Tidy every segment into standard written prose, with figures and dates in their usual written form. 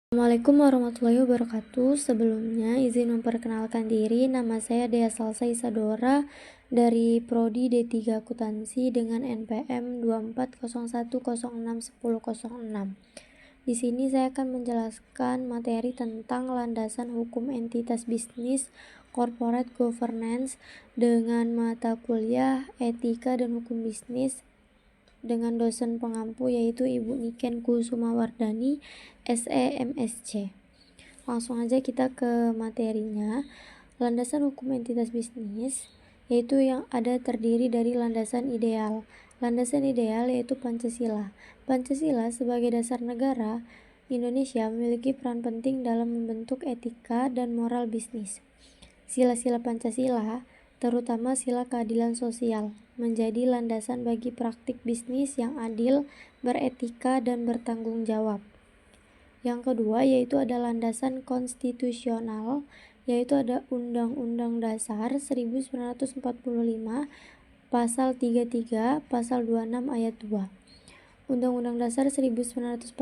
Assalamualaikum warahmatullahi wabarakatuh. Sebelumnya izin memperkenalkan diri, nama saya Dea Salsa Isadora dari Prodi D3 Akuntansi dengan NPM 2401061006. Di sini saya akan menjelaskan materi tentang landasan hukum entitas bisnis, corporate governance dengan mata kuliah Etika dan Hukum Bisnis dengan dosen pengampu yaitu Ibu Niken Kusumawardani, SE MSc. Langsung aja kita ke materinya. Landasan hukum entitas bisnis yaitu yang ada terdiri dari landasan ideal. Landasan ideal yaitu Pancasila. Pancasila sebagai dasar negara Indonesia memiliki peran penting dalam membentuk etika dan moral bisnis. Sila-sila Pancasila, terutama sila keadilan sosial, menjadi landasan bagi praktik bisnis yang adil, beretika, dan bertanggung jawab. Yang kedua yaitu ada landasan konstitusional, yaitu ada Undang-Undang Dasar 1945, Pasal 33, Pasal 26 Ayat 2. Undang-Undang Dasar 1945,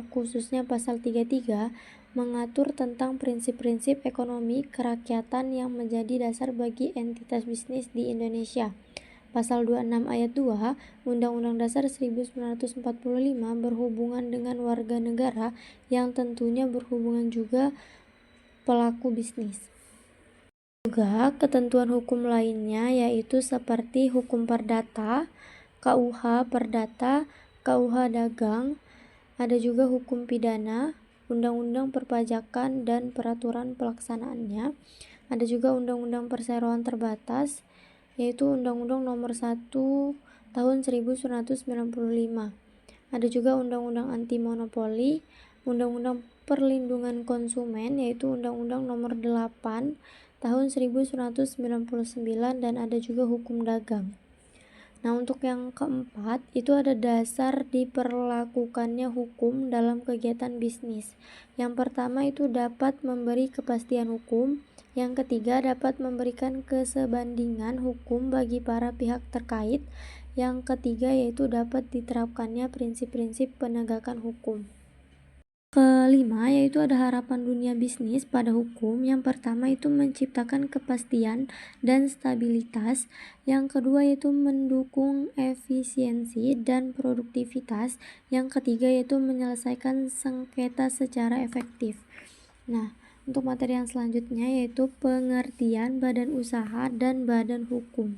khususnya Pasal 33, mengatur tentang prinsip-prinsip ekonomi kerakyatan yang menjadi dasar bagi entitas bisnis di Indonesia. Pasal 26 ayat 2 Undang-Undang Dasar 1945 berhubungan dengan warga negara yang tentunya berhubungan juga pelaku bisnis. Juga ketentuan hukum lainnya yaitu seperti hukum perdata, KUH Perdata, KUH Dagang, ada juga hukum pidana, Undang-Undang Perpajakan dan peraturan pelaksanaannya, ada juga Undang-Undang Perseroan Terbatas, yaitu Undang-Undang Nomor 1 Tahun 1995. Ada juga Undang-Undang Anti Monopoli, Undang-Undang Perlindungan Konsumen, yaitu Undang-Undang Nomor 8 Tahun 1999, dan ada juga hukum dagang. Nah, untuk yang keempat, itu ada dasar diperlakukannya hukum dalam kegiatan bisnis. Yang pertama itu dapat memberi kepastian hukum. Yang ketiga dapat memberikan kesebandingan hukum bagi para pihak terkait. Yang ketiga yaitu dapat diterapkannya prinsip-prinsip penegakan hukum. Kelima yaitu ada harapan dunia bisnis pada hukum. Yang pertama itu menciptakan kepastian dan stabilitas. Yang kedua yaitu mendukung efisiensi dan produktivitas. Yang ketiga yaitu menyelesaikan sengketa secara efektif. Nah, untuk materi yang selanjutnya yaitu pengertian badan usaha dan badan hukum.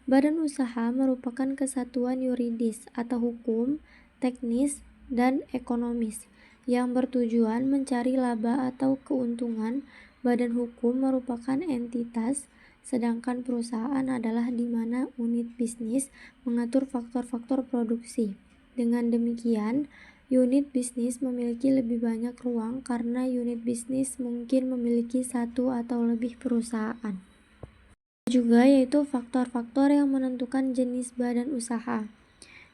Badan usaha merupakan kesatuan yuridis atau hukum, teknis, dan ekonomis yang bertujuan mencari laba atau keuntungan. Badan hukum merupakan entitas, sedangkan perusahaan adalah di mana unit bisnis mengatur faktor-faktor produksi. Dengan demikian, unit bisnis memiliki lebih banyak ruang karena unit bisnis mungkin memiliki satu atau lebih perusahaan. Juga yaitu faktor-faktor yang menentukan jenis badan usaha.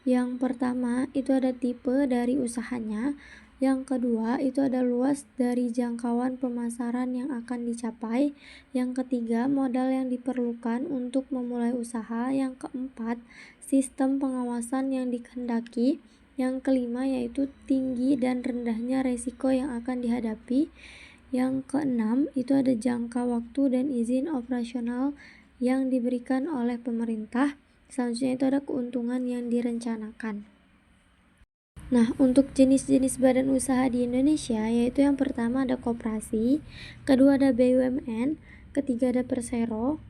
Yang pertama itu ada tipe dari usahanya. Yang kedua itu ada luas dari jangkauan pemasaran yang akan dicapai. Yang ketiga modal yang diperlukan untuk memulai usaha. Yang keempat sistem pengawasan yang dikehendaki. Yang kelima yaitu tinggi dan rendahnya resiko yang akan dihadapi. Yang keenam itu ada jangka waktu dan izin operasional yang diberikan oleh pemerintah. Selanjutnya itu ada keuntungan yang direncanakan. Nah, untuk jenis-jenis badan usaha di Indonesia yaitu yang pertama ada koperasi, kedua ada BUMN, ketiga ada Persero,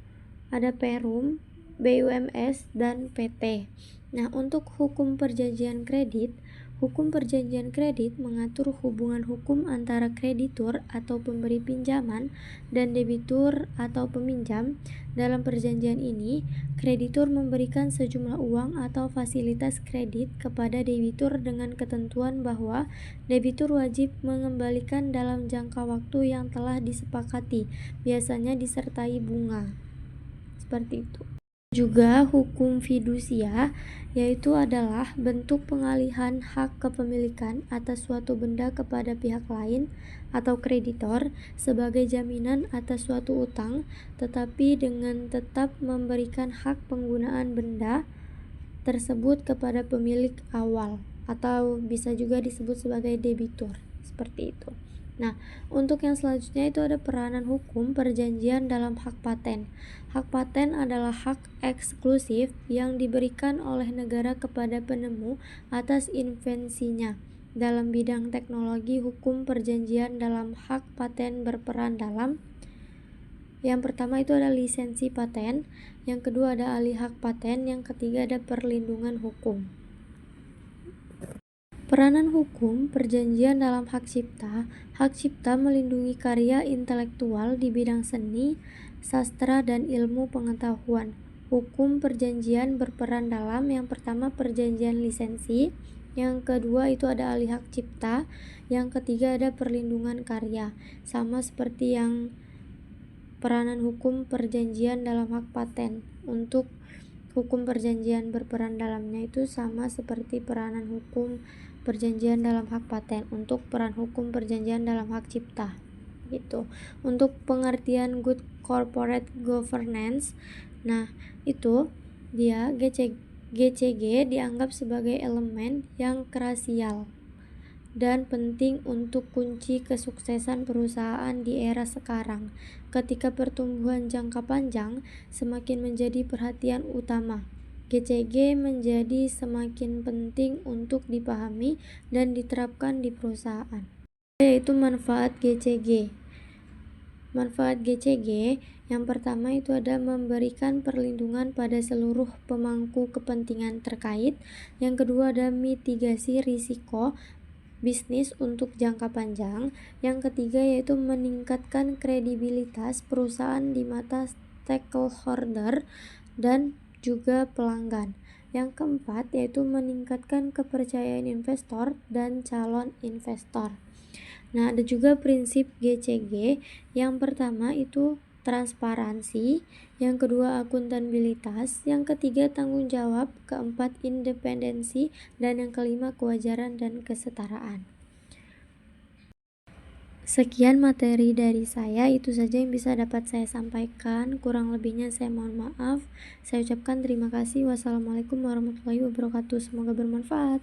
ada Perum, BUMS, dan PT. Nah, untuk hukum perjanjian kredit mengatur hubungan hukum antara kreditur atau pemberi pinjaman dan debitur atau peminjam. Dalam perjanjian ini, kreditur memberikan sejumlah uang atau fasilitas kredit kepada debitur dengan ketentuan bahwa debitur wajib mengembalikan dalam jangka waktu yang telah disepakati, biasanya disertai bunga. Seperti itu. Juga hukum fidusia yaitu adalah bentuk pengalihan hak kepemilikan atas suatu benda kepada pihak lain atau kreditor sebagai jaminan atas suatu utang, tetapi dengan tetap memberikan hak penggunaan benda tersebut kepada pemilik awal atau bisa juga disebut sebagai debitur. seperti itu. Nah, untuk yang selanjutnya itu ada peranan hukum perjanjian dalam hak paten. Hak paten adalah hak eksklusif yang diberikan oleh negara kepada penemu atas invensinya. Dalam bidang teknologi, hukum perjanjian dalam hak paten berperan dalam: yang pertama itu ada lisensi paten, yang kedua ada ahli hak paten, yang ketiga ada perlindungan hukum. Peranan hukum perjanjian dalam hak cipta. Hak cipta melindungi karya intelektual di bidang seni, sastra, dan ilmu pengetahuan. Hukum perjanjian berperan dalam: yang pertama perjanjian lisensi, yang kedua itu ada ahli hak cipta, yang ketiga ada perlindungan karya. Sama seperti yang peranan hukum perjanjian dalam hak paten. Untuk hukum perjanjian berperan dalamnya itu sama seperti peranan hukum perjanjian dalam hak paten untuk peran hukum perjanjian dalam hak cipta gitu. Untuk pengertian good corporate governance, nah itu dia GCG dianggap sebagai elemen yang krusial dan penting untuk kunci kesuksesan perusahaan di era sekarang, ketika pertumbuhan jangka panjang semakin menjadi perhatian utama. GCG menjadi semakin penting untuk dipahami dan diterapkan di perusahaan. Yaitu manfaat GCG. Manfaat GCG yang pertama itu ada memberikan perlindungan pada seluruh pemangku kepentingan terkait. Yang kedua ada mitigasi risiko bisnis untuk jangka panjang. Yang ketiga yaitu meningkatkan kredibilitas perusahaan di mata stakeholder dan juga pelanggan. Yang keempat yaitu meningkatkan kepercayaan investor dan calon investor. Nah, ada juga prinsip GCG. Yang pertama itu transparansi, yang kedua akuntabilitas, yang ketiga tanggung jawab, keempat independensi, dan yang kelima kewajaran dan kesetaraan. Sekian materi dari saya, itu saja yang bisa dapat saya sampaikan. Kurang lebihnya saya mohon maaf. Saya ucapkan terima kasih. Wassalamualaikum warahmatullahi wabarakatuh. Semoga bermanfaat.